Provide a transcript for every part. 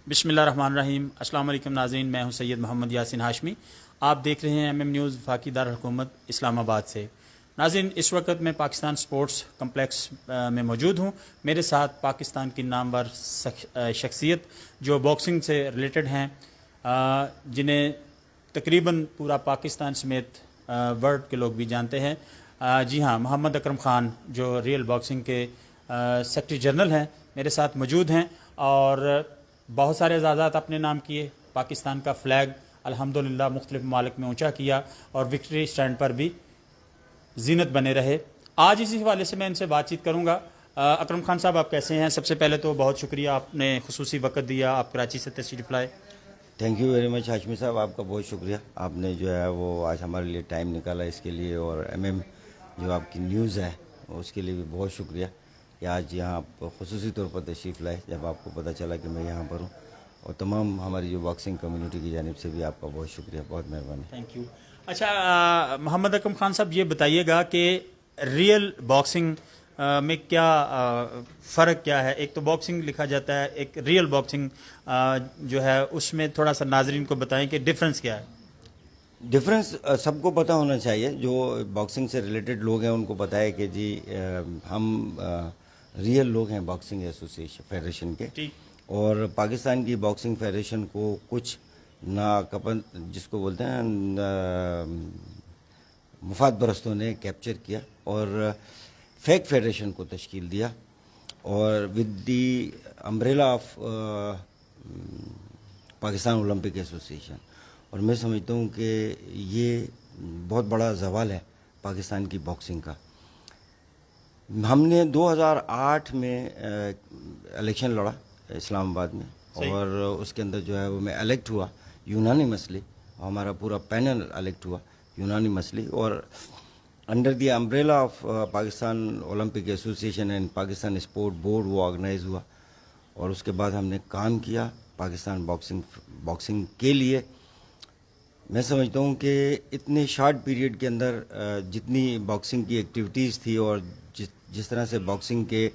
بسم اللہ الرحمن الرحیم۔ السلام علیکم ناظرین، میں ہوں سید محمد یاسین ہاشمی۔ آپ دیکھ رہے ہیں ایم نیوز وفاقی دارالحکومت اسلام آباد سے۔ ناظرین، اس وقت میں پاکستان سپورٹس کمپلیکس میں موجود ہوں۔ میرے ساتھ پاکستان کی نامور شخصیت جو باکسنگ سے ریلیٹڈ ہیں، جنہیں تقریباً پورا پاکستان سمیت ورلڈ کے لوگ بھی جانتے ہیں۔ جی ہاں، محمد اکرم خان جو ریئل باکسنگ کے سیکرٹری جنرل ہیں، میرے ساتھ موجود ہیں اور بہت سارے اعزازات اپنے نام کیے۔ پاکستان کا فلیگ الحمدللہ مختلف ممالک میں اونچا کیا اور وکٹری سٹینڈ پر بھی زینت بنے رہے۔ آج اسی حوالے سے میں ان سے بات چیت کروں گا۔ اکرم خان صاحب، آپ کیسے ہیں؟ سب سے پہلے تو بہت شکریہ، آپ نے خصوصی وقت دیا، آپ کراچی سے تشریف لائے۔ Thank you very much Hashmi صاحب، آپ کا بہت شکریہ۔ آپ نے جو ہے وہ آج ہمارے لیے ٹائم نکالا اس کے لیے، اور ایم جو آپ کی نیوز ہے اس کے لیے بھی بہت شکریہ کہ آج یہاں آپ خصوصی طور پر تشریف لائے جب آپ کو پتہ چلا کہ میں یہاں پر ہوں، اور تمام ہماری جو باکسنگ کمیونٹی کی جانب سے بھی آپ کا بہت شکریہ، بہت مہربانی۔ Thank you. اچھا محمد اکرم خان صاحب، یہ بتائیے گا کہ ریئل باکسنگ میں کیا فرق کیا ہے؟ ایک تو باکسنگ لکھا جاتا ہے، ایک ریئل باکسنگ جو ہے اس میں تھوڑا سا ناظرین کو بتائیں کہ ڈفرنس کیا ہے؟ ڈفرینس سب کو پتہ ہونا چاہیے، جو باکسنگ سے ریلیٹڈ لوگ ہیں ان کو پتہ ہے کہ جی ہم ریئل لوگ ہیں باکسنگ ایسوسیشن فیڈریشن کے، اور پاکستان کی باکسنگ فیڈریشن کو کچھ ناقابل جس کو بولتے ہیں مفاد پرستوں نے کیپچر کیا اور فیک فیڈریشن کو تشکیل دیا، اور with the umbrella of Pakistan Olympic association. اور میں سمجھتا ہوں کہ یہ بہت بڑا زوال ہے پاکستان کی باکسنگ کا۔ ہم نے 2008 میں الیکشن لڑا اسلام آباد میں، اور اس کے اندر جو ہے وہ میں الیکٹ ہوا یونانیمسلی، ہمارا پورا پینل الیکٹ ہوا یونانیمسلی، اور under the umbrella of Pakistan Olympic association and Pakistan sport board وہ آرگنائز ہوا، اور اس کے بعد ہم نے کام کیا پاکستان باکسنگ کے لیے۔ میں سمجھتا ہوں کہ اتنے شارٹ پیریڈ کے اندر جتنی باکسنگ کی ایکٹیویٹیز تھی، اور جس طرح سے باکسنگ کے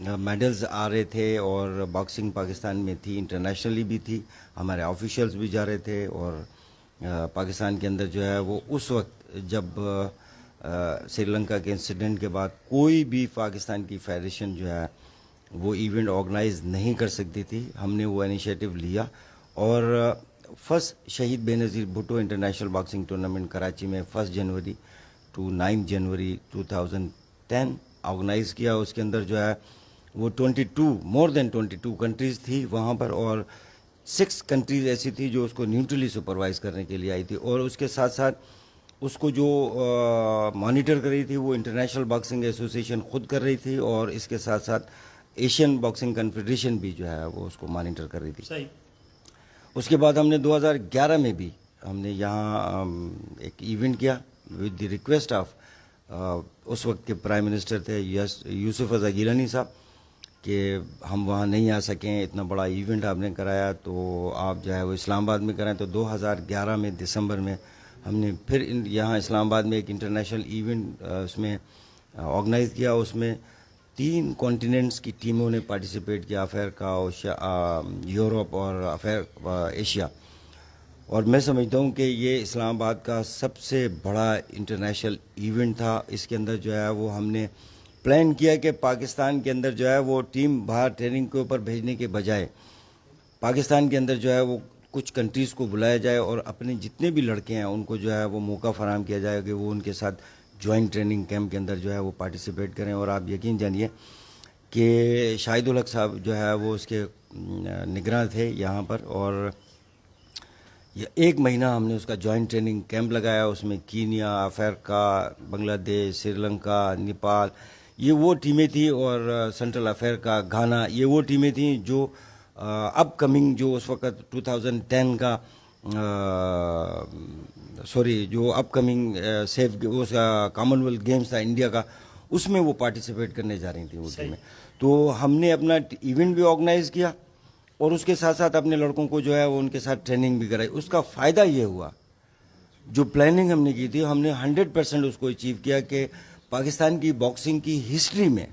میڈلز آ رہے تھے، اور باکسنگ پاکستان میں تھی، انٹرنیشنلی بھی تھی، ہمارے آفیشلز بھی جا رہے تھے، اور پاکستان کے اندر جو ہے وہ اس وقت جب سری لنکا کے انسیڈنٹ کے بعد کوئی بھی پاکستان کی فیڈریشن جو ہے وہ ایونٹ آرگنائز نہیں کر سکتی تھی، ہم نے وہ انیشیٹو لیا، اور فرسٹ شہید Benazir Bhutto international boxing tournament Karachi میں 1 جنوری ٹو 9 جنوری 2010 آرگنائز کیا۔ اس کے اندر جو ہے وہ مور دین 22 کنٹریز تھی وہاں پر، اور 6 کنٹریز ایسی تھی جو اس کو نیوٹرلی سپروائز کرنے کے لیے آئی تھی، اور اس کے ساتھ ساتھ اس کو جو مانیٹر کر رہی تھی وہ انٹرنیشنل باکسنگ ایسوسیشن خود کر رہی تھی، اور اس کے ساتھ ساتھ ایشین باکسنگ کنفیڈریشن بھی جو ہے وہ اس کو مانیٹر کر رہی تھی۔ صحیح۔ اس کے بعد ہم نے 2011 میں بھی ہم نے یہاں ایک ایونٹ کیا ود دی ریکویسٹ آف اس وقت کے پرائم منسٹر تھے یوسف رضا گیلانی صاحب، کہ ہم وہاں نہیں آ سکیں، اتنا بڑا ایونٹ آپ نے کرایا تو آپ جو ہے وہ اسلام آباد میں کرائیں۔ تو 2011 میں دسمبر میں ہم نے پھر یہاں اسلام آباد میں ایک انٹرنیشنل ایونٹ اس میں آرگنائز کیا۔ اس میں 3 کانٹیننٹس کی ٹیموں نے پارٹیسپیٹ کیا، افریقہ، یورپ اور ایشیا، اور میں سمجھتا ہوں کہ یہ اسلام آباد کا سب سے بڑا انٹرنیشنل ایونٹ تھا۔ اس کے اندر جو ہے وہ ہم نے پلان کیا کہ پاکستان کے اندر جو ہے وہ ٹیم باہر ٹریننگ کے اوپر بھیجنے کے بجائے پاکستان کے اندر جو ہے وہ کچھ کنٹریز کو بلایا جائے، اور اپنے جتنے بھی لڑکے ہیں ان کو جو ہے وہ موقع فراہم کیا جائے کہ وہ ان کے ساتھ جوائنٹ ٹریننگ کیمپ کے اندر جو ہے وہ پارٹیسپیٹ کریں۔ اور آپ یقین جانیے کہ شاہد الحق صاحب جو ہے وہ اس کے نگراں تھے یہاں پر، اور 1 مہینہ ہم نے اس کا جوائنٹ ٹریننگ کیمپ لگایا۔ اس میں کینیا، افریقہ، بنگلہ دیش، سری لنکا، نیپال، یہ وہ ٹیمیں تھیں، اور سینٹرل افریقہ، گھانا، یہ وہ ٹیمیں تھیں جو اپ کمنگ جو اس وقت 2010 کا جو اپ کمنگ کامن ویلتھ گیمز تھا انڈیا کا، اس میں وہ پارٹیسپیٹ کرنے جا رہی تھیں وہ ٹیمیں۔ تو ہم نے اپنا ایونٹ بھی آرگنائز کیا، اور اس کے ساتھ ساتھ اپنے لڑکوں کو جو ہے وہ ان کے ساتھ ٹریننگ بھی کرائی۔ اس کا فائدہ یہ ہوا، جو پلاننگ ہم نے کی تھی ہم نے 100% اس کو اچیو کیا، کہ پاکستان کی باکسنگ کی ہسٹری میں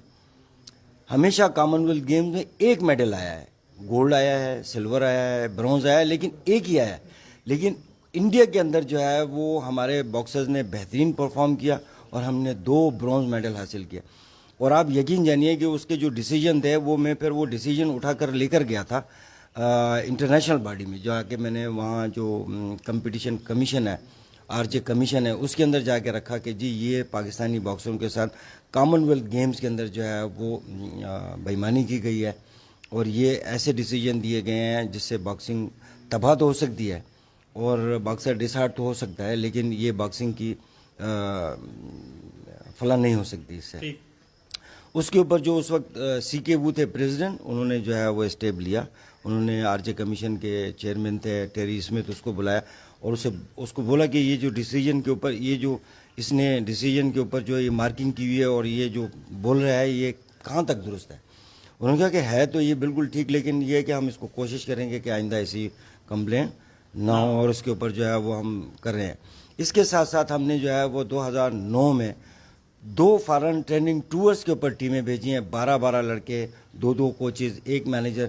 ہمیشہ کامن ویلتھ گیمز میں 1 میڈل آیا ہے، گولڈ آیا ہے, سلور آیا ہے, برونز آیا ہے, لیکن ایک ہی آیا ہے. لیکن انڈیا کے اندر جو ہے وہ ہمارے باکسرز نے بہترین پرفارم کیا اور ہم نے 2 برونز میڈل حاصل کیا. اور آپ یقین جانیے کہ اس کے جو ڈیسیجن تھے وہ میں پھر وہ ڈیسیجن اٹھا کر لے کر گیا تھا انٹرنیشنل باڈی میں, جا کے میں نے وہاں جو کمپٹیشن کمیشن ہے, آر جے کمیشن ہے, اس کے اندر جا کے رکھا کہ جی یہ پاکستانی باکسروں کے ساتھ کامن ویلتھ گیمز کے اندر جو ہے وہ بےایمانی کی گئی ہے اور یہ ایسے ڈیسیجن دیے گئے ہیں جس سے باکسنگ تباہ تو ہو سکتی ہے اور باکسر ڈسہارٹ تو ہو سکتا ہے, لیکن یہ باکسنگ کی فلاح نہیں ہو سکتی اس سے. اس کے اوپر جو اس وقت سی کے وہ تھے پریزیڈنٹ, انہوں نے جو ہے وہ اسٹیپ لیا. انہوں نے آر جے کمیشن کے چیئرمین تھے ٹیری اسمتھ, اس کو بلایا اور اس کو بولا کہ یہ جو ڈیسیجن کے اوپر یہ جو اس نے ڈیسیجن کے اوپر جو یہ مارکنگ کی ہوئی ہے اور یہ جو بول رہا ہے یہ کہاں تک درست ہے. انہوں نے کہا کہ ہے تو یہ بالکل ٹھیک, لیکن یہ کہ ہم اس کو کوشش کریں گے کہ آئندہ ایسی کمپلین نہ ہو اور اس کے اوپر جو ہے وہ ہم کر رہے ہیں. اس کے ساتھ ساتھ ہم نے جو ہے وہ 2009 میں 2 فارن ٹریننگ ٹورز کے اوپر ٹیمیں بھیجی ہیں, 12 لڑکے, 2 کوچز, 1 مینیجر.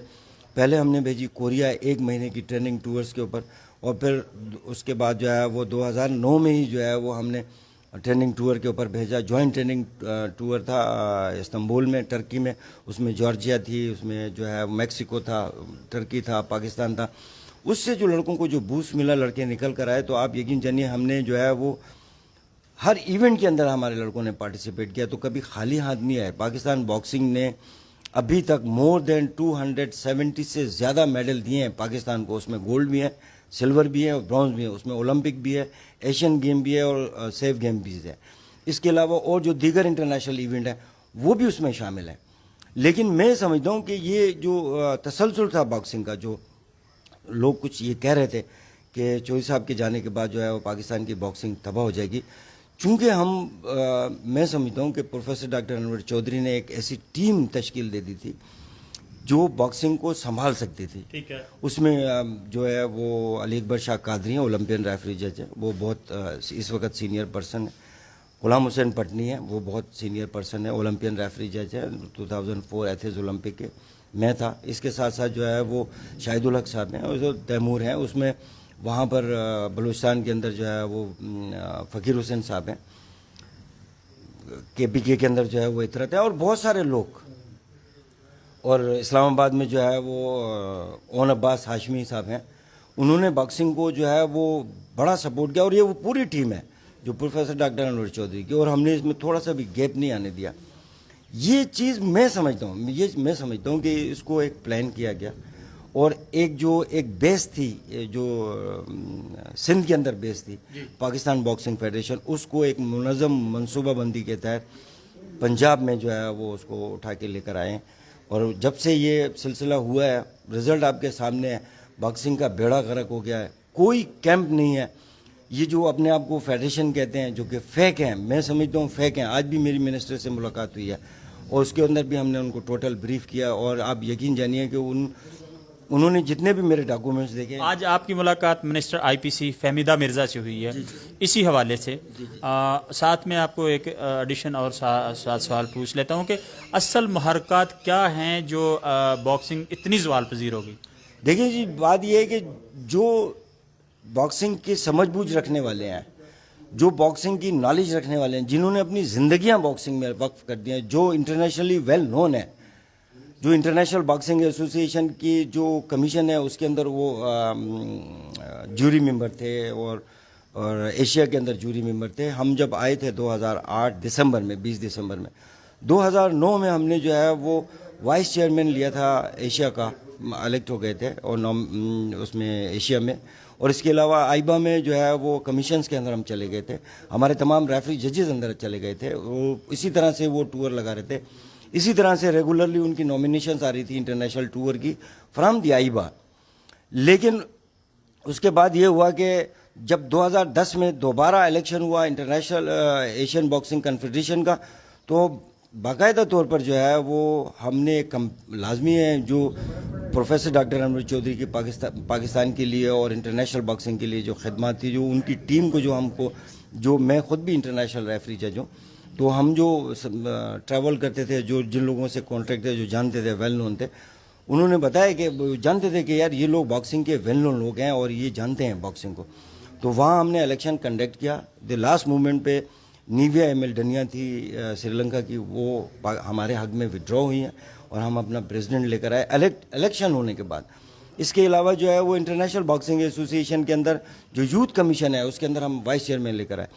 پہلے ہم نے بھیجی کوریا 1 مہینے کی ٹریننگ ٹورز کے اوپر, اور پھر اس کے بعد جو ہے وہ 2009 میں ہی جو ہے وہ ہم نے ٹریننگ ٹور کے اوپر بھیجا. جوائنٹ ٹریننگ ٹور تھا استنبول میں, ٹرکی میں. اس میں جارجیا تھی, اس میں جو ہے میکسیکو تھا, ٹرکی تھا, پاکستان تھا. اس سے جو لڑکوں کو جو بوسٹ ملا, لڑکے نکل کر آئے. تو آپ یقین جانیے ہم نے جو ہے وہ ہر ایونٹ کے اندر ہمارے لڑکوں نے پارٹیسپیٹ کیا, تو کبھی خالی ہاتھ نہیں آئے. پاکستان باکسنگ نے ابھی تک مور دین 270 سے زیادہ میڈل دیے ہیں پاکستان کو. اس میں گولڈ بھی ہے, سلور بھی ہے اور برونز بھی ہے. اس میں اولمپک بھی ہے, ایشین گیم بھی ہے اور سیف گیم بھی ہے. اس کے علاوہ اور جو دیگر انٹرنیشنل ایونٹ ہیں وہ بھی اس میں شامل ہے. لیکن میں سمجھتا ہوں کہ یہ جو تسلسل تھا باکسنگ کا, جو لوگ کچھ یہ کہہ رہے تھے کہ چودھری صاحب کے جانے کے بعد جو ہے وہ پاکستان کی باکسنگ تباہ ہو جائے گی, چونکہ میں سمجھتا ہوں کہ پروفیسر ڈاکٹر انور چودھری نے ایک ایسی ٹیم تشکیل دے دی تھی جو باکسنگ کو سنبھال سکتی تھی. اس میں جو ہے وہ علی اکبر شاہ قادری ہیں, اولمپئن ریفری جج ہیں, وہ بہت اس وقت سینئر پرسن ہے. غلام حسین پٹنی ہے, وہ بہت سینئر پرسن ہے, اولمپئن ریفری جج ہے, 2004 ایتھنز اولمپک کے میں تھا. اس کے ساتھ ساتھ جو ہے وہ شاہد الحق صاحب ہیں, اور تیمور ہیں. اس میں وہاں پر بلوچستان کے اندر جو ہے وہ فقیر حسین صاحب ہیں, کے پی کے اندر جو ہے وہ اطرت ہے, اور بہت سارے لوگ. اور اسلام آباد میں جو ہے وہ اون عباس ہاشمی صاحب ہیں, انہوں نے باکسنگ کو جو ہے وہ بڑا سپورٹ کیا. اور یہ وہ پوری ٹیم ہے جو پروفیسر ڈاکٹر انور چودھری کی, اور ہم نے اس میں تھوڑا سا بھی گیپ نہیں آنے دیا. یہ چیز میں سمجھتا ہوں کہ اس کو ایک پلان کیا گیا, اور ایک بیس تھی جو سندھ کے اندر بیس تھی پاکستان باکسنگ فیڈریشن, اس کو ایک منظم منصوبہ بندی کے تحت پنجاب میں جو ہے وہ اس کو اٹھا کے لے کر آئے ہیں. اور جب سے یہ سلسلہ ہوا ہے, رزلٹ آپ کے سامنے ہے, باکسنگ کا بیڑا غرق ہو گیا ہے. کوئی کیمپ نہیں ہے. یہ جو اپنے آپ کو فیڈریشن کہتے ہیں جو کہ فیک ہیں, میں سمجھتا ہوں فیک ہیں. آج بھی میری منسٹر سے ملاقات ہوئی ہے اور اس کے اندر بھی ہم نے ان کو ٹوٹل بریف کیا, اور آپ یقین جانیے کہ انہوں نے جتنے بھی میرے ڈاکومنٹس دیکھے. آج آپ کی ملاقات منسٹر آئی پی سی فہمیدہ مرزا سے ہوئی ہے. اسی حوالے سے ساتھ میں آپ کو ایک ایڈیشن اور ساتھ سوال پوچھ لیتا ہوں کہ اصل محرکات کیا ہیں جو باکسنگ اتنی زوال پذیر ہوگی؟ دیکھیں جی, بات یہ ہے کہ جو باکسنگ کی سمجھ بوجھ رکھنے والے ہیں, جو باکسنگ کی نالج رکھنے والے ہیں, جنہوں نے اپنی زندگیاں باکسنگ میں وقف کر دی ہیں, جو انٹرنیشنلی ویل نون ہے, جو انٹرنیشنل باکسنگ ایسوسی ایشن کی جو کمیشن ہے اس کے اندر وہ جوری ممبر تھے, اور ایشیا کے اندر جوری ممبر تھے. ہم جب آئے تھے 2008 دسمبر میں, 20 دسمبر میں, 2009 میں ہم نے جو ہے وہ وائس چیئرمین لیا تھا ایشیا کا, الیکٹ ہو گئے تھے اور اس میں ایشیا میں. اور اس کے علاوہ آئبا میں جو ہے وہ کمیشنز کے اندر ہم چلے گئے تھے, ہمارے تمام ریفری ججز اندر چلے گئے تھے. وہ اسی طرح سے وہ ٹور لگا رہے تھے, اسی طرح سے ریگولرلی ان کی نامینیشنز آ رہی تھی انٹرنیشنل ٹور کی فرام دی آئبا. لیکن اس کے بعد یہ ہوا کہ جب 2010 میں دوبارہ الیکشن ہوا انٹرنیشنل ایشین باکسنگ کنفیڈریشن کا, تو باقاعدہ طور پر جو ہے وہ ہم نے لازمی ہے جو پروفیسر ڈاکٹر انور چودھری کی پاکستان کے لیے اور انٹرنیشنل باکسنگ کے لیے جو خدمات تھی, جو ان کی ٹیم کو جو میں خود بھی انٹرنیشنل ریفری جج ہوں, تو ہم جو ٹریول کرتے تھے, جن لوگوں سے کانٹیکٹ تھے, جو جانتے تھے, ویل نون تھے, انہوں نے بتایا کہ وہ جانتے تھے کہ یار یہ لوگ باکسنگ کے ویل نون لوگ ہیں اور یہ جانتے ہیں باکسنگ کو. تو وہاں ہم نے الیکشن کنڈکٹ کیا. دی لاسٹ مومنٹ پہ نیویا ایم ایل ڈنیا تھی سری لنکا کی, وہ ہمارے حق میں ودرا ہوئی ہیں اور ہم اپنا پریزیڈنٹ لے کر آئے الیکشن ہونے کے بعد. اس کے علاوہ جو ہے وہ انٹرنیشنل باکسنگ ایسوسی ایشن کے اندر جو یوتھ کمیشن ہے اس کے اندر ہم وائس چیئرمین لے کر آئے.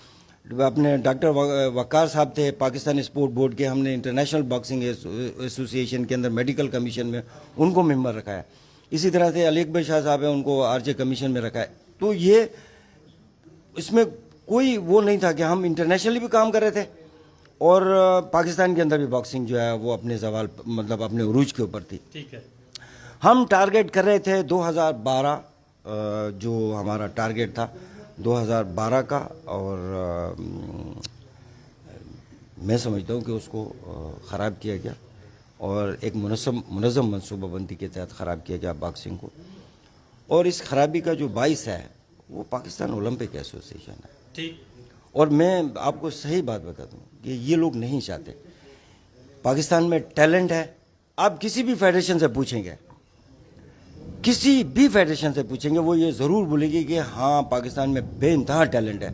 اپنے ڈاکٹر وقار صاحب تھے پاکستان اسپورٹ بورڈ کے, ہم نے انٹرنیشنل باکسنگ ایسوسی ایشن کے اندر میڈیکل کمیشن میں ان کو ممبر رکھا ہے. اسی طرح سے علی اکبر شاہ صاحب ہیں, ان کو آر جے کمیشن میں رکھا ہے. تو یہ اس میں کوئی وہ نہیں تھا کہ ہم انٹرنیشنلی بھی کام کر رہے تھے اور پاکستان کے اندر بھی باکسنگ جو ہے وہ اپنے زوال مطلب اپنے عروج کے اوپر تھی. ٹھیک ہے. ہم ٹارگیٹ کر رہے تھے 2012 جو ہمارا ٹارگیٹ تھا 2012 کا, اور میں سمجھتا ہوں کہ اس کو خراب کیا گیا اور ایک منظم منصوبہ بندی کے تحت خراب کیا گیا باکسنگ کو. اور اس خرابی کا جو باعث ہے وہ پاکستان اولمپک ایسوسی ایشن ہے. ٹھیک. اور میں آپ کو صحیح بات بتا دوں کہ یہ لوگ نہیں چاہتے. پاکستان میں ٹیلنٹ ہے, آپ کسی بھی فیڈریشن سے پوچھیں گے, کسی بھی فیڈریشن سے پوچھیں گے, وہ یہ ضرور بولے گی کہ ہاں پاکستان میں بے انتہا ٹیلنٹ ہے.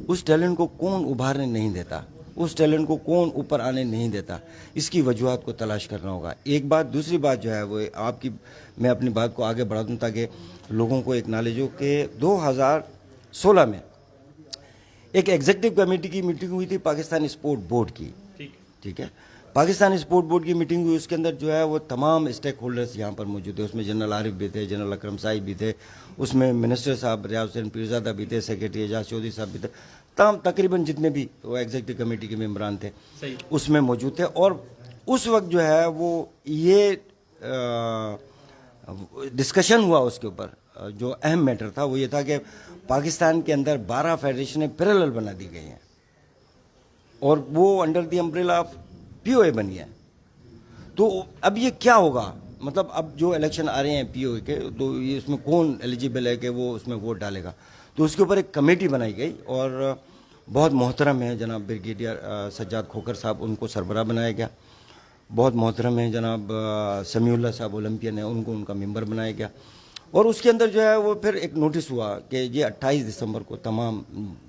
اس ٹیلنٹ کو کون ابھارنے نہیں دیتا, اس ٹیلنٹ کو کون اوپر آنے نہیں دیتا, اس کی وجوہات کو تلاش کرنا ہوگا. ایک بات. دوسری بات جو ہے وہ آپ کی, میں اپنی بات کو آگے بڑھا دوں تاکہ لوگوں کو ایک نالج ہو کہ 2016 میں ایک ایگزیکٹو کمیٹی کی میٹنگ ہوئی تھی پاکستان اسپورٹ بورڈ کی. ٹھیک ہے. پاکستان اسپورٹ بورڈ کی میٹنگ ہوئی, اس کے اندر جو ہے وہ تمام اسٹیک ہولڈرز یہاں پر موجود تھے. اس میں جنرل عارف بھی تھے, جنرل اکرم صاحب بھی تھے, اس میں منسٹر صاحب ریاض حسین پیرزادہ بھی تھے, سیکریٹری اعجاز چودھری صاحب بھی تھے. تقریباً جتنے بھی وہ ایگزیکٹو کمیٹی کے ممبران تھے اس میں موجود تھے. اور اس وقت جو ہے وہ یہ ڈسکشن ہوا اس کے اوپر. جو اہم میٹر تھا وہ یہ تھا کہ پاکستان کے اندر 12 فیڈریشنیں پیرالل بنا دی گئی ہیں اور وہ انڈر دی امبریلا آف پی او اے بنی ہے. تو اب یہ کیا ہوگا, مطلب اب جو الیکشن آ رہے ہیں پی او اے کے, تو یہ اس میں کون ایلیجیبل ہے کہ وہ اس میں ووٹ ڈالے گا. تو اس کے اوپر ایک کمیٹی بنائی گئی اور بہت محترم ہے جناب بریگیڈیئر سجاد کھوکھر صاحب, ان کو سربراہ بنایا گیا. بہت محترم ہے جناب سمیع اللہ صاحب اولمپئن ہیں, ان کو ان کا ممبر بنایا گیا. اور اس کے اندر جو ہے وہ پھر ایک نوٹس ہوا کہ یہ 28 دسمبر کو تمام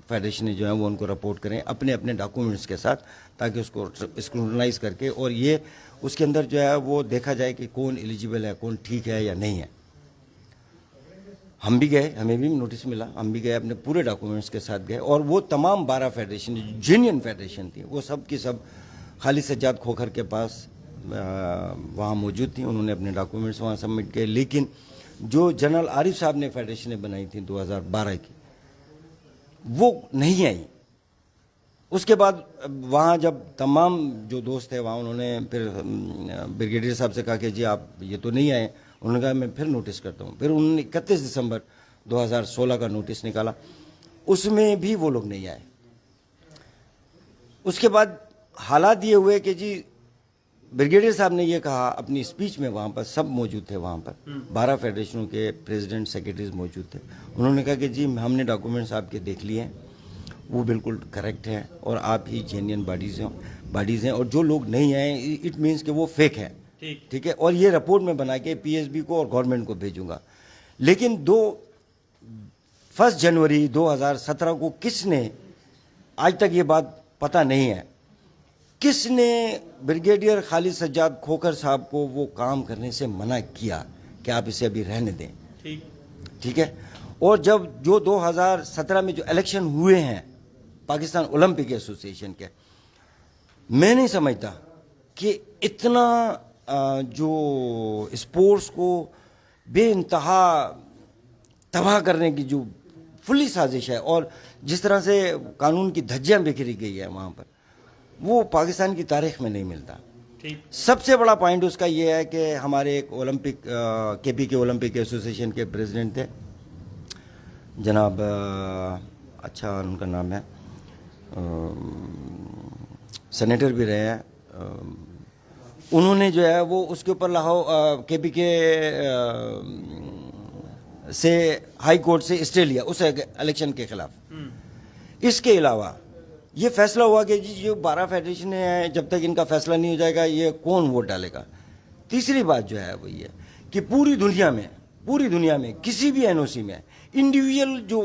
فیڈریشنیں جو ہیں وہ ان کو رپورٹ کریں اپنے اپنے ڈاکومنٹس کے ساتھ, تاکہ اس کو اسکروٹنائز کر کے اور یہ اس کے اندر جو ہے وہ دیکھا جائے کہ کون ایلیجیبل ہے, کون ٹھیک ہے یا نہیں ہے. ہم بھی گئے, ہمیں بھی نوٹس ملا, ہم بھی گئے اپنے پورے ڈاکومنٹس کے ساتھ گئے. اور وہ تمام 12 فیڈریشن جینین فیڈریشن تھیں, وہ سب کی سب خالد سجاد کھوکھر کے پاس وہاں موجود تھیں. انہوں نے اپنے ڈاکومنٹس وہاں سبمٹ کیے. لیکن جو جنرل عارف صاحب نے فیڈریشنیں بنائی تھیں 2012 کی, وہ نہیں آئیں. اس کے بعد وہاں جب تمام جو دوست تھے وہاں, انہوں نے پھر بریگیڈیئر صاحب سے کہا کہ جی آپ یہ تو نہیں آئے. انہوں نے کہا میں پھر نوٹس کرتا ہوں. پھر انہوں نے 31 دسمبر 2016 کا نوٹس نکالا, اس میں بھی وہ لوگ نہیں آئے. اس کے بعد حالات یہ ہوئے کہ جی بریگیڈیئر صاحب نے یہ کہا اپنی اسپیچ میں, وہاں پر سب موجود تھے, وہاں پر 12 فیڈریشنوں کے پریزیڈنٹ سیکریٹریز موجود تھے. انہوں نے کہا کہ جی ہم نے ڈاکومنٹس آپ کے دیکھ لیے ہیں, وہ بالکل کریکٹ ہیں اور آپ ہی جینین باڈیز ہیں, اور جو لوگ نہیں آئے اٹ مینس کہ وہ فیک ہیں. ٹھیک ہے. اور یہ رپورٹ میں بنا کے پی ایس بی کو اور گورنمنٹ کو بھیجوں گا. لیکن 1 جنوری 2017 کو کس نے, آج تک یہ بات پتہ نہیں ہے, کس نے بریگیڈیئر خالد سجاد کھوکھر صاحب کو وہ کام کرنے سے منع کیا کہ آپ اسے ابھی رہنے دیں. ٹھیک ہے. اور جب جو 2017 میں جو الیکشن ہوئے ہیں پاکستان اولمپک ایسوسی ایشن کے, میں نہیں سمجھتا کہ اتنا جو اسپورٹس کو بے انتہا تباہ کرنے کی جو فلی سازش ہے اور جس طرح سے قانون کی دھجیاں بکھری گئی ہے وہاں پر, وہ پاکستان کی تاریخ میں نہیں ملتا. سب سے بڑا پوائنٹ اس کا یہ ہے کہ ہمارے ایک اولمپک کے پی کے اولمپک ایسوسی ایشن کے پریزیڈنٹ تھے جناب, اچھا ان کا نام ہے, سینیٹر بھی رہے ہیں, انہوں نے جو ہے وہ اس کے اوپر لاہور کے پی کے سے ہائی کورٹ سے اسٹے لیا اس الیکشن کے خلاف. اس کے علاوہ یہ فیصلہ ہوا کہ جی جو 12 فیڈریشنیں ہیں, جب تک ان کا فیصلہ نہیں ہو جائے گا یہ کون ووٹ ڈالے گا. تیسری بات جو ہے وہ یہ کہ پوری دنیا میں کسی بھی NOC میں انڈیویجول جو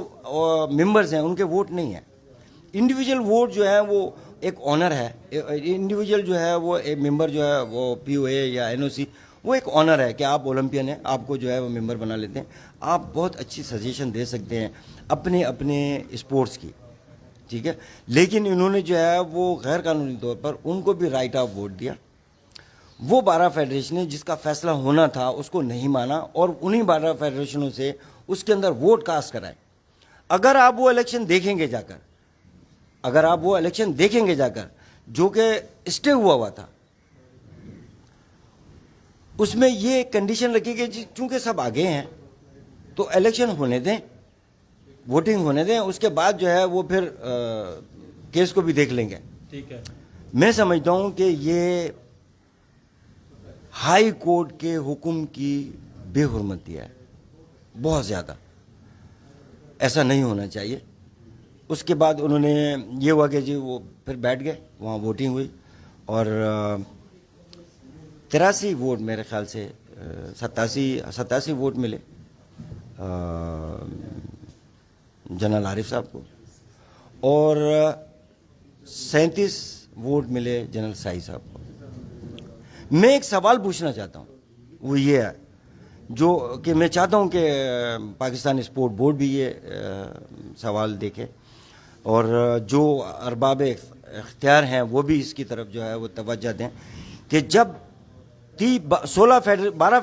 ممبرز ہیں ان کے ووٹ نہیں ہیں. انڈیویجول ووٹ جو ہے وہ ایک آنر ہے. انڈیویجول جو ہے وہ ایک ممبر جو ہے وہ POA یا NOC وہ ایک آنر ہے کہ آپ اولمپئن ہیں, آپ کو جو ہے وہ ممبر بنا لیتے ہیں. آپ بہت اچھی سجیشن دے سکتے ہیں اپنے اسپورٹس کی, ٹھیک ہے. لیکن انہوں نے جو ہے وہ غیر قانونی طور پر ان کو بھی رائٹ آف ووٹ دیا. وہ 12 فیڈریشنیں جس کا فیصلہ ہونا تھا اس کو نہیں مانا اور انہی 12 فیڈریشنوں سے اس کے اندر ووٹ کاسٹ کرائے. اگر آپ وہ الیکشن دیکھیں گے جا کر جو کہ اسٹے ہوا تھا, اس میں یہ کنڈیشن رکھی گئی چونکہ سب آگے ہیں تو الیکشن ہونے دیں, ووٹنگ ہونے دیں, اس کے بعد جو ہے وہ پھر کیس کو بھی دیکھ لیں گے. ٹھیک ہے. میں سمجھتا ہوں کہ یہ ہائی کورٹ کے حکم کی بے حرمتی ہے, بہت زیادہ. ایسا نہیں ہونا چاہیے. اس کے بعد انہوں نے یہ ہوا کہ جی وہ پھر بیٹھ گئے, وہاں ووٹنگ ہوئی اور 83 ووٹ میرے خیال سے 87 ووٹ ملے جنرل عارف صاحب کو اور 37 ووٹ ملے جنرل سائی صاحب کو. میں ایک سوال پوچھنا چاہتا ہوں, وہ یہ ہے جو کہ میں چاہتا ہوں کہ پاکستان اسپورٹ بورڈ بھی یہ سوال دیکھے اور جو ارباب اختیار ہیں وہ بھی اس کی طرف جو ہے وہ توجہ دیں کہ جب 12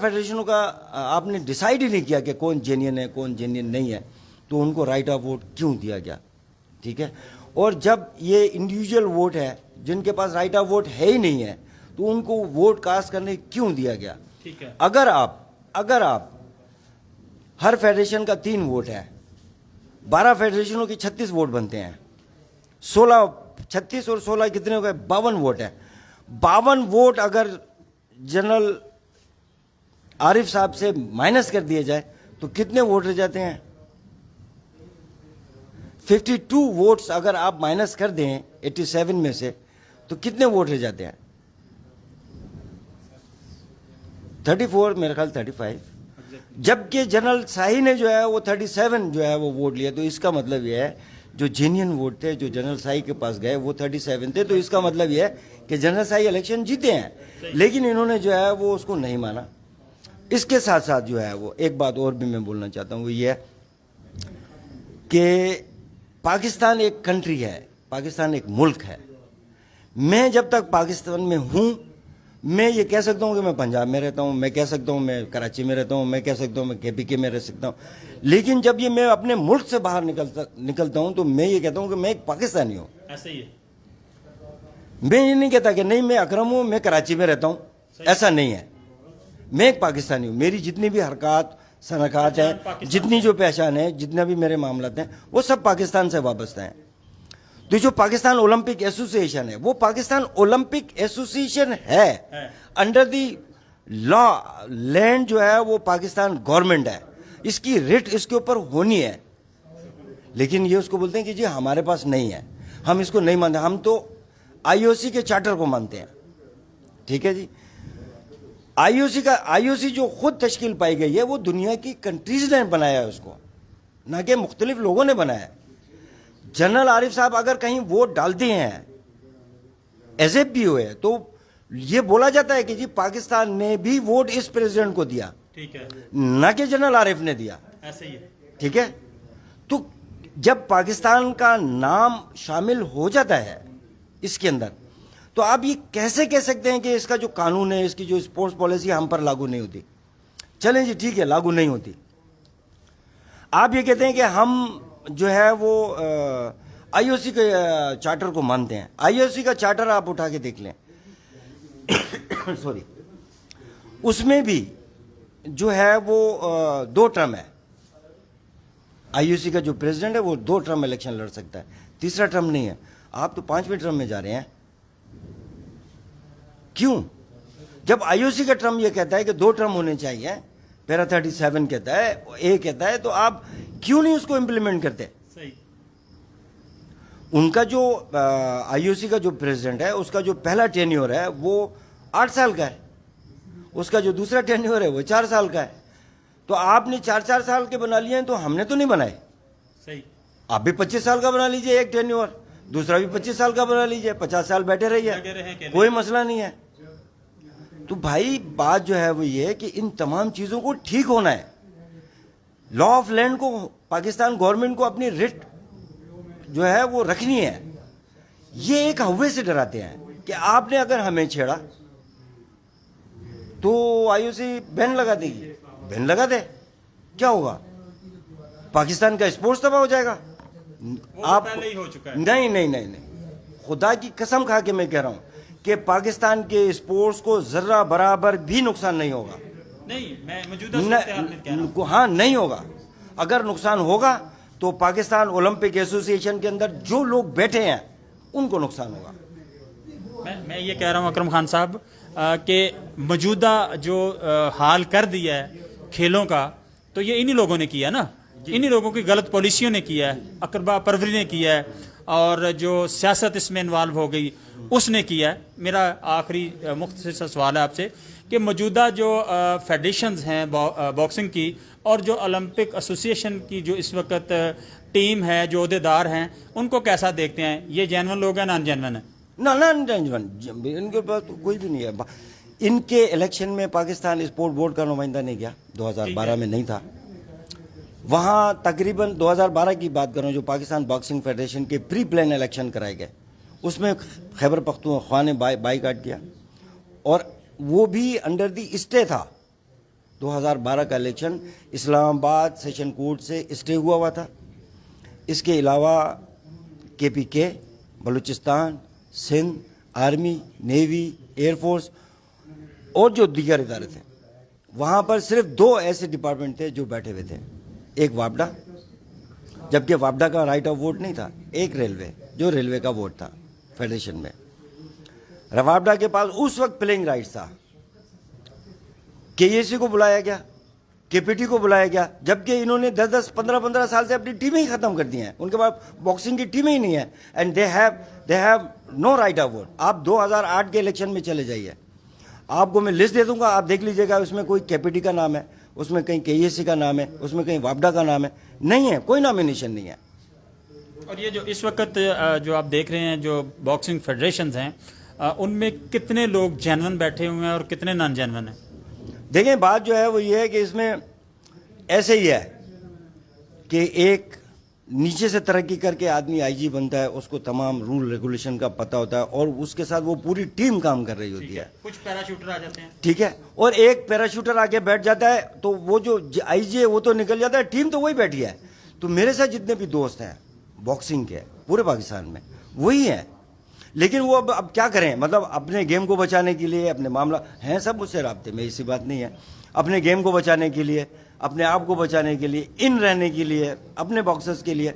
فیڈریشنوں کا آپ نے ڈیسائیڈ ہی نہیں کیا کہ کون جینین ہے کون جینین نہیں ہے, تو ان کو رائٹ آف ووٹ کیوں دیا گیا؟ ٹھیک ہے. اور جب یہ انڈیویجول ووٹ ہے جن کے پاس رائٹ آف ووٹ ہے ہی نہیں ہے تو ان کو ووٹ کاسٹ کرنے کیوں دیا گیا؟ ٹھیک ہے. اگر آپ ہر فیڈریشن کا 3 ووٹ ہے, 12 فیڈریشنوں کی 36 ووٹ بنتے ہیں, 36 اور 16 کتنے ہو گئے؟ 52 ووٹ ہے. 52 ووٹ اگر جنرل عارف صاحب سے مائنس کر دیے جائے تو کتنے ووٹ رہ جاتے ہیں؟ 52 ووٹس اگر آپ مائنس کر دیں 87 میں سے تو کتنے ووٹ رہ جاتے ہیں؟ 34 میرے خیال 35. جبکہ جنرل ساہی نے جو ہے وہ 37 جو ہے وہ ووٹ لیا, تو اس کا مطلب یہ ہے جو جینین ووٹ تھے جو جنرل ساہی کے پاس گئے وہ 37 تھے, تو اس کا مطلب یہ ہے کہ جنرل ساہی الیکشن جیتے ہیں, لیکن انہوں نے جو ہے وہ اس کو نہیں مانا. اس کے ساتھ ساتھ جو ہے وہ ایک بات اور بھی میں بولنا چاہتا ہوں, وہ یہ ہے کہ پاکستان ایک کنٹری ہے, پاکستان ایک ملک ہے. میں جب تک پاکستان میں ہوں میں یہ کہہ سکتا ہوں کہ میں پنجاب میں رہتا ہوں, میں کہہ سکتا ہوں میں کراچی میں رہتا ہوں, میں کہہ سکتا ہوں میں KPK میں رہ سکتا ہوں, لیکن جب یہ میں اپنے ملک سے باہر نکلتا ہوں تو میں یہ کہتا ہوں کہ میں ایک پاکستانی ہوں. ایسا ہی ہے. میں یہ نہیں کہتا کہ نہیں میں اکرم ہوں, میں کراچی میں رہتا ہوں, ایسا نہیں ہے. میں ایک پاکستانی ہوں. میری جتنی بھی حرکات صنعت ہیں, جتنی جو پہچان ہے, جتنا بھی میرے معاملات ہیں, وہ سب پاکستان سے وابستہ ہیں. تو جو پاکستان اولمپک ایسوسیشن ہے وہ پاکستان اولمپک ایسوسیشن ہے, انڈر دی لا لینڈ جو ہے وہ پاکستان گورنمنٹ ہے, اس کی ریٹ اس کے اوپر ہونی ہے. لیکن یہ اس کو بولتے ہیں کہ جی ہمارے پاس نہیں ہے, ہم اس کو نہیں مانتے, ہم تو IOC کے چارٹر کو مانتے ہیں. ٹھیک ہے جی. IOC جو خود تشکیل پائی گئی ہے وہ دنیا کی کنٹریز نے بنایا ہے اس کو, نہ کہ مختلف لوگوں نے بنایا ہے. جنرل عارف صاحب اگر کہیں ووٹ ڈالتے ہیں ایز اے POA تو یہ بولا جاتا ہے کہ جی پاکستان نے بھی ووٹ اس پریزیڈنٹ کو دیا, ٹھیک ہے, نہ کہ جنرل عارف نے دیا. ایسا ہی ہے. ٹھیک ہے. تو جب پاکستان کا نام شامل ہو جاتا ہے اس کے اندر تو آپ یہ کیسے کہہ سکتے ہیں کہ اس کا جو قانون ہے, اس کی جو اسپورٹس پالیسی ہم پر لاگو نہیں ہوتی؟ چلیں جی ٹھیک ہے, لاگو نہیں ہوتی. آپ یہ کہتے ہیں کہ ہم جو ہے وہ IOC کے چارٹر کو مانتے ہیں. IOC کا چارٹر آپ اٹھا کے دیکھ لیں, سوری, اس میں بھی جو ہے وہ 2 ٹرم ہے. IOC کا جو پریزیڈنٹ ہے وہ 2 ٹرم الیکشن لڑ سکتا ہے, تیسرا ٹرم نہیں ہے. آپ تو 5ویں ٹرم میں جا رہے ہیں. کیوں؟ جب IOC کا ٹرم یہ کہتا ہے کہ 2 ٹرم ہونے چاہیے, پیرا 37 کہتا ہے, A کہتا ہے, تو آپ کیوں نہیں اس کو امپلیمنٹ کرتے؟ صحیح. ان کا جو IOC کا جو پریزیڈنٹ ہے اس کا جو پہلا ٹینیور ہے وہ 8 سال کا ہے, اس کا جو دوسرا ٹینیور ہے وہ 4 سال کا ہے. تو آپ نے 4 سال کے بنا لیے ہیں, تو ہم نے تو نہیں بنائے. صحیح. آپ بھی 25 سال کا بنا لیجئے ایک ٹینیور, دوسرا بھی 25 سال کا بنا لیجئے, 50 سال بیٹھے رہیے, کوئی مسئلہ نہیں ہے. تو بھائی بات جو ہے وہ یہ ہے کہ ان تمام چیزوں کو ٹھیک ہونا ہے. لا آف لینڈ کو پاکستان گورنمنٹ کو اپنی رٹ جو ہے وہ رکھنی ہے. یہ ایک ہوے سے ڈراتے ہیں کہ آپ نے اگر ہمیں چھیڑا تو آئی او سی بین لگا دے گی. بین لگا دے, کیا ہوگا؟ پاکستان کا اسپورٹس تباہ ہو جائے گا. آپ پہلے ہی ہو چکا ہے. نہیں, خدا کی قسم کھا کے میں کہہ رہا ہوں کہ پاکستان کے اسپورٹس کو ذرہ برابر بھی نقصان نہیں ہوگا. نہیں, میں موجودہ صورتحال میں کہہ رہا ہوں. ہاں نہیں ہوگا. اگر نقصان ہوگا تو پاکستان اولمپک ایسوسی ایشن کے اندر جو لوگ بیٹھے ہیں ان کو نقصان ہوگا. میں یہ کہہ رہا ہوں اکرم خان صاحب کہ موجودہ جو حال کر دیا ہے کھیلوں کا, تو یہ انہی لوگوں نے کیا نا, انہی لوگوں کی غلط پالیسیوں نے کیا ہے, اقربا پروری نے کیا ہے, اور جو سیاست اس میں انوالو ہو گئی اس نے کیا ہے. میرا آخری مختصر سوال ہے آپ سے کہ موجودہ جو فیڈریشنز ہیں باکسنگ کی اور جو اولمپک ایسوسی ایشن کی جو اس وقت ٹیم ہے, جو عہدیدار ہیں, ان کو کیسا دیکھتے ہیں؟ یہ جینون لوگ ہیں, نان جینون ہیں؟ ان کے پاس کوئی بھی نہیں ہے. ان کے الیکشن میں پاکستان اسپورٹ بورڈ کا نمائندہ نہیں گیا, 2012 میں نہیں تھا. وہاں تقریباً 2012 کی بات کروں, جو پاکستان باکسنگ فیڈریشن کے پری پلان الیکشن کرائے گئے, اس میں خیبر پختونخوا نے بائیکاٹ کیا, اور وہ بھی انڈر دی اسٹے تھا. 2012 کا الیکشن اسلام آباد سیشن کورٹ سے اسٹے ہوا تھا. اس کے علاوہ KPK, Balochistan, Sindh, army, navy, air force اور جو دیگر ادارے تھے, وہاں پر صرف 2 ایسے ڈپارٹمنٹ تھے جو بیٹھے ہوئے تھے. ایک وابڈا, جبکہ وابڈا کا رائٹ آف ووٹ نہیں تھا. ایک ریلوے, جو ریلوے کا ووٹ تھا فیڈریشن میں. وابڈا کے پاس اس وقت پلینگ رائٹس تھا. KAC کو بلایا گیا, KPT کو بلایا گیا, جبکہ انہوں نے 10 15 سال سے اپنی ٹیمیں ہی ختم کر دی ہیں. ان کے پاس باکسنگ کی ٹیمیں ہی نہیں ہیں, and they have no right of vote. آپ 2008 کے الیکشن میں چلے جائیے, آپ کو میں لسٹ دے دوں گا, آپ دیکھ لیجئے گا. اس میں کوئی KPT کا نام ہے, اس میں کہیں KAC کا نام ہے, اس میں کہیں وابڈا کا نام ہے, نہیں ہے, کوئی نامینیشن نہیں ہے. اور یہ جو اس وقت جو آپ دیکھ رہے ہیں جو باکسنگ فیڈریشنز ہیں, ان میں کتنے لوگ جینون بیٹھے ہوئے ہیں اور کتنے نان جینون ہیں؟ دیکھیں, بات جو ہے وہ یہ ہے کہ اس میں ایسے ہی ہے کہ ایک نیچے سے ترقی کر کے آدمی IG بنتا ہے, اس کو تمام رول ریگولیشن کا پتہ ہوتا ہے, اور اس کے ساتھ وہ پوری ٹیم کام کر رہی ہوتی ہے. کچھ پیراشوٹر آ جاتے ہیں, ٹھیک ہے, اور ایک پیراشوٹر آ کے بیٹھ جاتا ہے, تو وہ جو IG ہے وہ تو نکل جاتا ہے, ٹیم تو وہی بیٹھی ہے. تو میرے ساتھ جتنے بھی دوست ہیں باکسنگ کے پورے پاکستان میں وہی ہیں. لیکن وہ اب کیا کریں, مطلب اپنے گیم کو بچانے کے لیے, اپنے معاملہ ہیں سب مجھ سے رابطے میں, ایسی بات نہیں ہے, اپنے گیم کو بچانے کے لیے, اپنے آپ کو بچانے کے لیے, ان رہنے کے لیے, اپنے باکسرز کے لیے.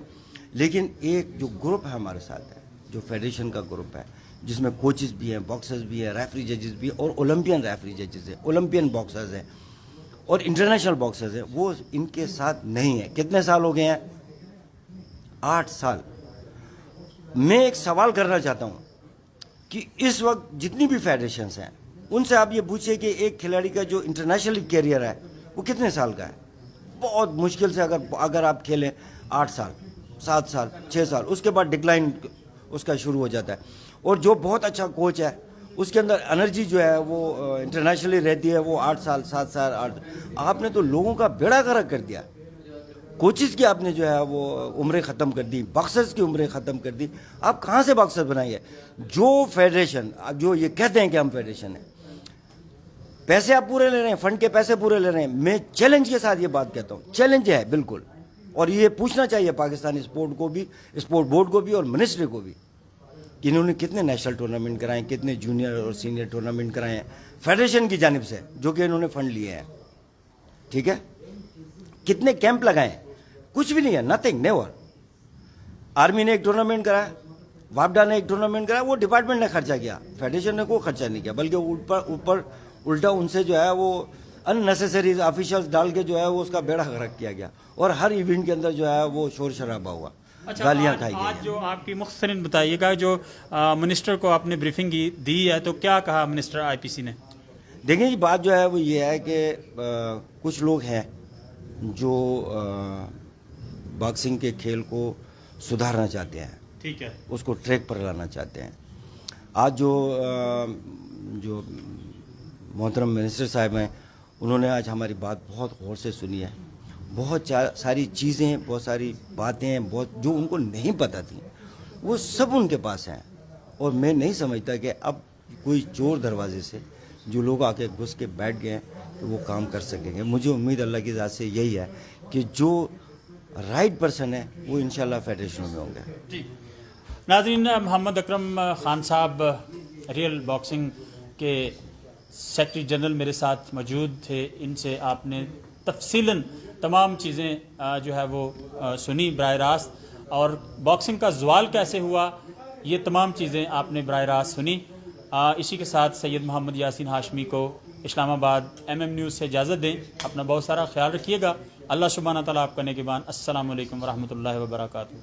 لیکن ایک جو گروپ ہے ہمارے ساتھ ہے, جو فیڈریشن کا گروپ ہے, جس میں کوچز بھی ہیں, باکسرز بھی ہیں, ریفری ججز بھی ہیں, اور اولمپئن ریفری ججز ہیں, اولمپئن باکسرز ہیں, اور انٹرنیشنل باکسرز ہیں, وہ ان کے ساتھ نہیں ہیں. کتنے سال ہو گئے ہیں؟ 8 سال. میں ایک سوال کرنا چاہتا ہوں کہ اس وقت جتنی بھی فیڈریشنز ہیں, ان سے آپ یہ پوچھیں کہ ایک کھلاڑی کا جو انٹرنیشنل کیریئر ہے وہ کتنے سال کا ہے؟ بہت مشکل سے اگر آپ کھیلیں 8 سال, 7 سال, 6 سال, اس کے بعد ڈکلائن اس کا شروع ہو جاتا ہے. اور جو بہت اچھا کوچ ہے, اس کے اندر انرجی جو ہے وہ انٹرنیشنلی رہتی ہے, وہ 8 سال, 7 سال, 8. آپ نے تو لوگوں کا بیڑا غرق کر دیا. کوچز کی آپ نے جو ہے وہ عمریں ختم کر دی, باکسرز کی عمریں ختم کر دی. آپ کہاں سے باکسر بنائیے؟ جو فیڈریشن جو یہ کہتے ہیں کہ ہم فیڈریشن ہیں, پیسے آپ پورے لے رہے ہیں, فنڈ کے پیسے پورے لے رہے ہیں. میں چیلنج کے ساتھ یہ بات کہتا ہوں, چیلنج ہے بالکل, اور یہ پوچھنا چاہیے پاکستانی اسپورٹ کو بھی, اسپورٹ بورڈ کو بھی, اور منسٹری کو بھی, کہ انہوں نے کتنے نیشنل ٹورنامنٹ کرائے ہیں, کتنے جونیئر اور سینئر ٹورنامنٹ کرائے ہیں فیڈریشن کی جانب سے, جو کہ انہوں نے فنڈ لیے ہیں. ٹھیک ہے, کتنے کیمپ لگائے ہیں؟ کچھ بھی نہیں ہے, نتھنگ, نیور. آرمی نے ایک ٹورنامنٹ کرایا, وابڈا نے ایک ٹورنامنٹ کرایا, وہ ڈپارٹمنٹ نے خرچہ کیا, فیڈریشن نے کوئی خرچہ نہیں کیا, بلکہ الٹا ان سے جو ہے وہ ان نیسیسری آفیشلز ڈال کے جو ہے وہ اس کا بیڑا غرق کیا گیا, اور ہر ایونٹ کے اندر جو ہے وہ شور شرابہ ہوا, گالیاں کھائی گئی. آج جو آپ کی مختصراً بتائیے گا, جو منسٹر کو آپ نے بریفنگ دی ہے, تو کیا کہا منسٹر IPC نے؟ دیکھیں جی بات جو ہے وہ یہ ہے کہ کچھ لوگ ہیں جو باکسنگ کے کھیل کو سدھارنا چاہتے ہیں, ٹھیک ہے, اس کو ٹریک پر لانا چاہتے ہیں. آج جو محترم منسٹر صاحب ہیں انہوں نے آج ہماری بات بہت غور سے سنی ہے. بہت ساری چیزیں, بہت ساری باتیں ہیں بہت جو ان کو نہیں پتہ تھیں وہ سب ان کے پاس ہیں. اور میں نہیں سمجھتا کہ اب کوئی چور دروازے سے جو لوگ آ کے گھس کے بیٹھ گئے ہیں کہ وہ کام کر سکیں گے. مجھے امید اللہ کی ذات سے یہی ہے کہ جو رائٹ پرسن ہے وہ انشاءاللہ فیڈریشنوں میں ہوں گے. جی ناظرین, محمد اکرم خان صاحب ریئل باکسنگ کے سیکرٹری جنرل میرے ساتھ موجود تھے. ان سے آپ نے تفصیلاً تمام چیزیں جو ہے وہ سنی براہ راست, اور باکسنگ کا زوال کیسے ہوا یہ تمام چیزیں آپ نے براہ راست سنی. اسی کے ساتھ سید محمد یاسین ہاشمی کو اسلام آباد MM نیوز سے اجازت دیں. اپنا بہت سارا خیال رکھیے گا. اللہ سبحانہ تعالیٰ آپ کا نگہبان. السلام علیکم ورحمۃ اللہ وبرکاتہ.